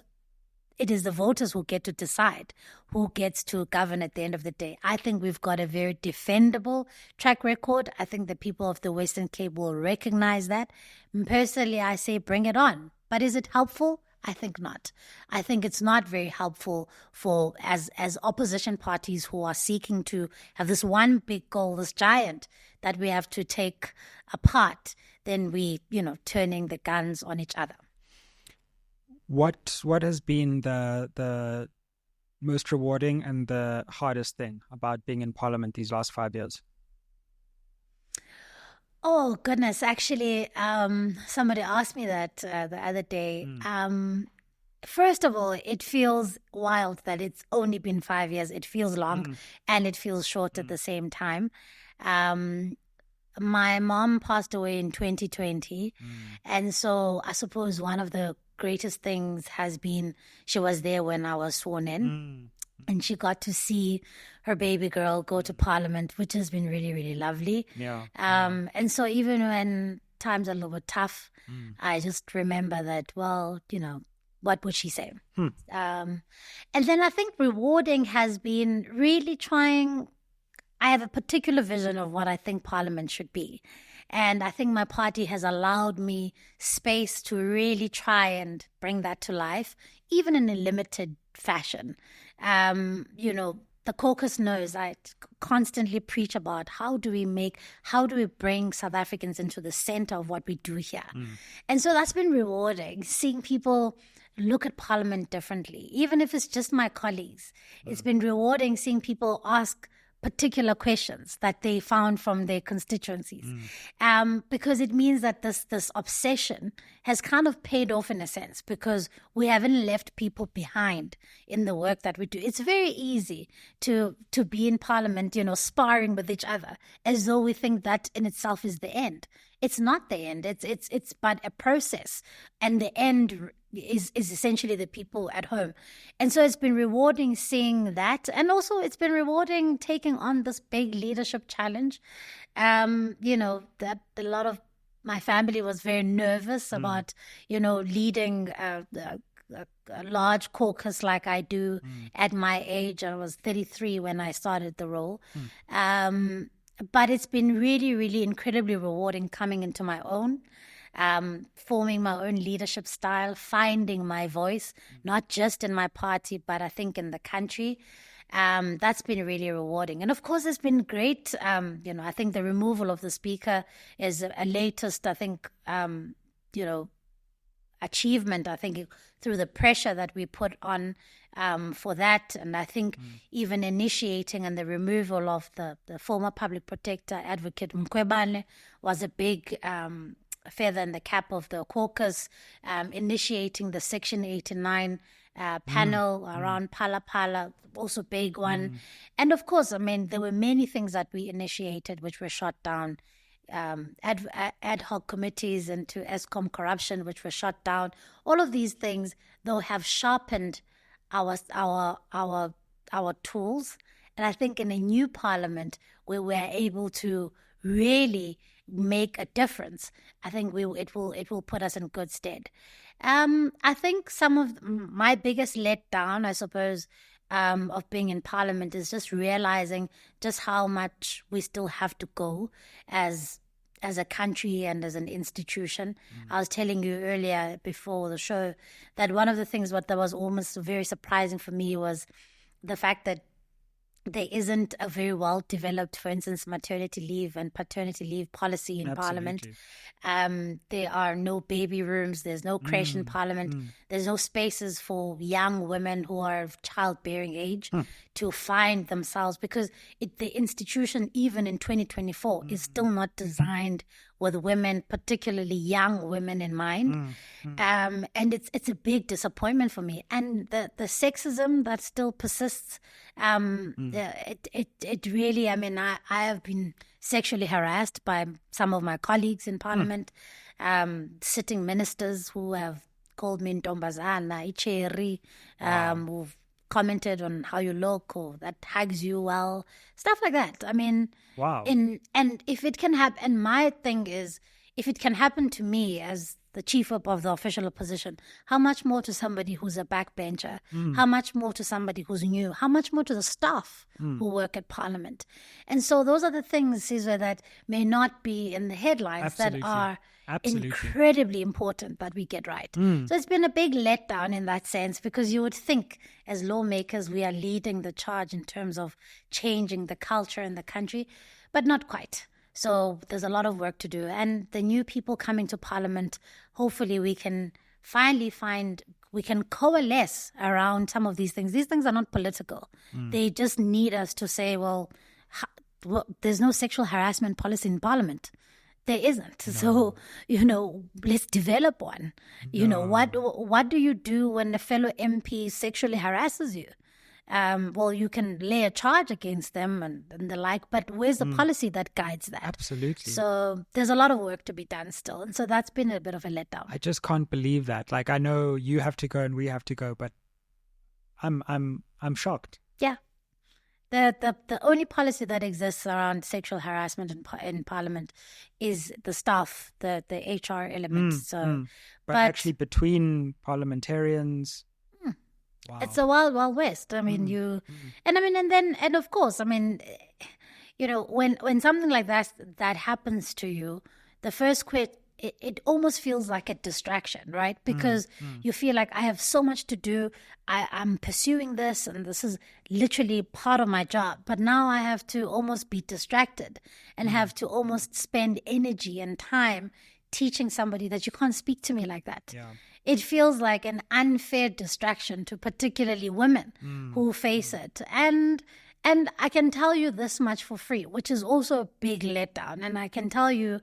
it is the voters who get to decide who gets to govern at the end of the day. I think we've got a very defendable track record. I think the people of the Western Cape will recognize that. Personally, I say bring it on. But is it helpful? I think not. I think it's not very helpful for as opposition parties who are seeking to have this one big goal, this giant that we have to take apart, then we, turning the guns on each other. What has been the most rewarding and the hardest thing about being in Parliament these last 5 years? Oh, goodness. Actually, somebody asked me that the other day. First of all, it feels wild that it's only been 5 years. It feels long and it feels short at the same time. My mom passed away in 2020. And so I suppose one of the greatest things has been she was there when I was sworn in. And she got to see her baby girl go to Parliament, which has been really, really lovely. Yeah. And so even when times are a little bit tough, I just remember that, what would she say? And then I think rewarding has been really trying. I have a particular vision of what I think Parliament should be. And I think my party has allowed me space to really try and bring that to life, even in a limited fashion. The caucus knows I constantly preach about how do we bring South Africans into the center of what we do here. And so that's been rewarding, seeing people look at Parliament differently, even if it's just my colleagues. It's been rewarding seeing people ask particular questions that they found from their constituencies, because it means that this obsession has kind of paid off in a sense, because we haven't left people behind in the work that we do. It's very easy to be in Parliament, sparring with each other as though we think that in itself is the end. It's not the end. It's but a process, and the end is essentially the people at home. And so it's been rewarding seeing that, and also it's been rewarding taking on this big leadership challenge. That a lot of my family was very nervous about leading a large caucus like I do at my age. I was 33 when I started the role. But it's been really, really incredibly rewarding coming into my own, forming my own leadership style, finding my voice, not just in my party, but I think in the country. That's been really rewarding. And of course, it's been great. I think the removal of the speaker is a latest, I think, achievement, I think, through the pressure that we put on for that. And I think even initiating and the removal of the former public protector, Advocate Mqwebane, was a big feather in the cap of the caucus. Initiating the Section 89 panel around Phala, also big one. And of course, there were many things that we initiated which were shot down. Ad hoc committees into ESCOM corruption, which were shut down. All of these things, though, have sharpened our tools. And I think in a new parliament where we're able to really make a difference, I think it will put us in good stead. I think some of my biggest letdown, I suppose, of being in parliament is just realizing just how much we still have to go as a country and as an institution. I was telling you earlier before the show that one of the things that was almost very surprising for me was the fact that there isn't a very well developed, for instance, maternity leave and paternity leave policy in Parliament. There are no baby rooms. There's no creche in Parliament. There's no spaces for young women who are of childbearing age to find themselves, because the institution, even in 2024, is still not designed with women, particularly young women, in mind. And it's a big disappointment for me. And the sexism that still persists, it really, I have been sexually harassed by some of my colleagues in Parliament, sitting ministers who have called me Ntombazana, Icheri, who've commented on how you look or that hugs you well, stuff like that. Wow. And if it can happen, and my thing is, if it can happen to me as the chief whip of the official opposition, how much more to somebody who's a backbencher? How much more to somebody who's new? How much more to the staff who work at Parliament? And so those are the things, Siviwe, that may not be in the headlines that are incredibly important that we get right. So it's been a big letdown in that sense, because you would think as lawmakers we are leading the charge in terms of changing the culture in the country, but not quite. So there's a lot of work to do. And the new people coming to Parliament, hopefully we can finally we can coalesce around some of these things. These things are not political. They just need us to say, well, there's no sexual harassment policy in Parliament. There isn't. No. So, let's develop one. What do you do when a fellow MP sexually harasses you? Well, you can lay a charge against them and the like, but where's the policy that guides that? Absolutely. So there's a lot of work to be done still. And so that's been a bit of a letdown. I just can't believe that. Like, I know you have to go and we have to go, but I'm shocked. Yeah. The only policy that exists around sexual harassment in Parliament is the staff, the HR elements. But actually between parliamentarians... Wow. It's a wild west. And of course, when something like that happens to you, the first it almost feels like a distraction, right? Because you feel like I have so much to do. I'm pursuing this, and this is literally part of my job. But now I have to almost be distracted and have to almost spend energy and time teaching somebody that you can't speak to me like that. Yeah. It feels like an unfair distraction to particularly women who face it. And And I can tell you this much for free, which is also a big letdown. And I can tell you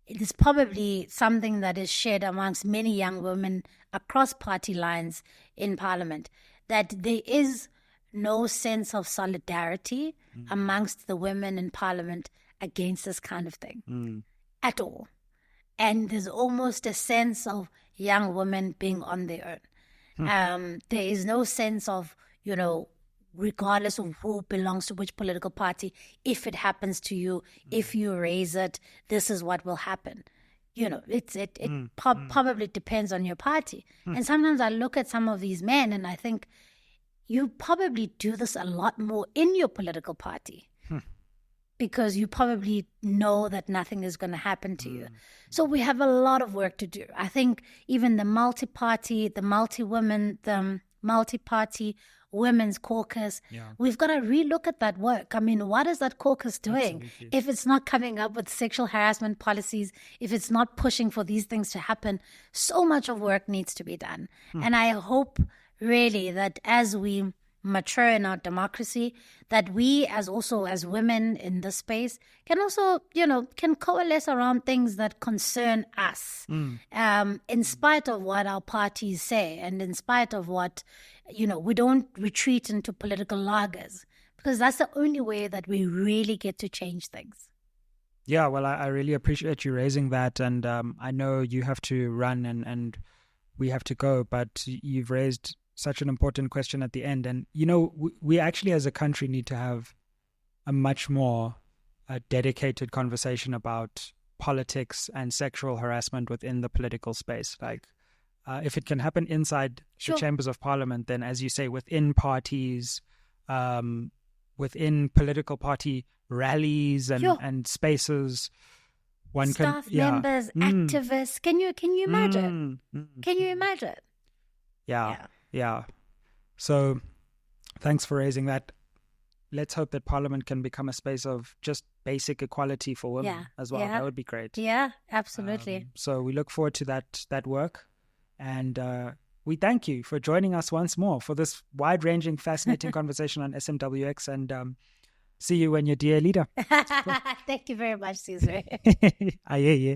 it is probably something that is shared amongst many young women across party lines in Parliament, that there is no sense of solidarity amongst the women in Parliament against this kind of thing at all. And there's almost a sense of young women being on their own. There is no sense of, regardless of who belongs to which political party, if it happens to you, if you raise it, this is what will happen. It probably depends on your party. And sometimes I look at some of these men and I think, you probably do this a lot more in your political party because you probably know that nothing is going to happen to you. So we have a lot of work to do. I think even the multi-party, the multi-women, the multi-party women's caucus, we've got to relook at that work. I mean, what is that caucus doing? Absolutely. If it's not coming up with sexual harassment policies, if it's not pushing for these things to happen, so much of work needs to be done. And I hope really that as we mature in our democracy, that we as women in this space can also, can coalesce around things that concern us, in spite of what our parties say and in spite of what, we don't retreat into political lagers, because that's the only way that we really get to change things. Yeah, well, I really appreciate you raising that. And I know you have to run and we have to go, but you've raised such an important question at the end. And, we actually as a country need to have a much more dedicated conversation about politics and sexual harassment within the political space. Like, if it can happen inside the chambers of parliament, then, as you say, within parties, within political party rallies and spaces, one staff can... members, activists. Can you imagine? Can you imagine? Yeah. So thanks for raising that. Let's hope that Parliament can become a space of just basic equality for women as well. That would be great. Yeah, absolutely. So we look forward to that work. And we thank you for joining us once more for this wide-ranging, fascinating conversation on SMWX. And see you when you're dear leader. Thank you very much, Caesar. Yeah.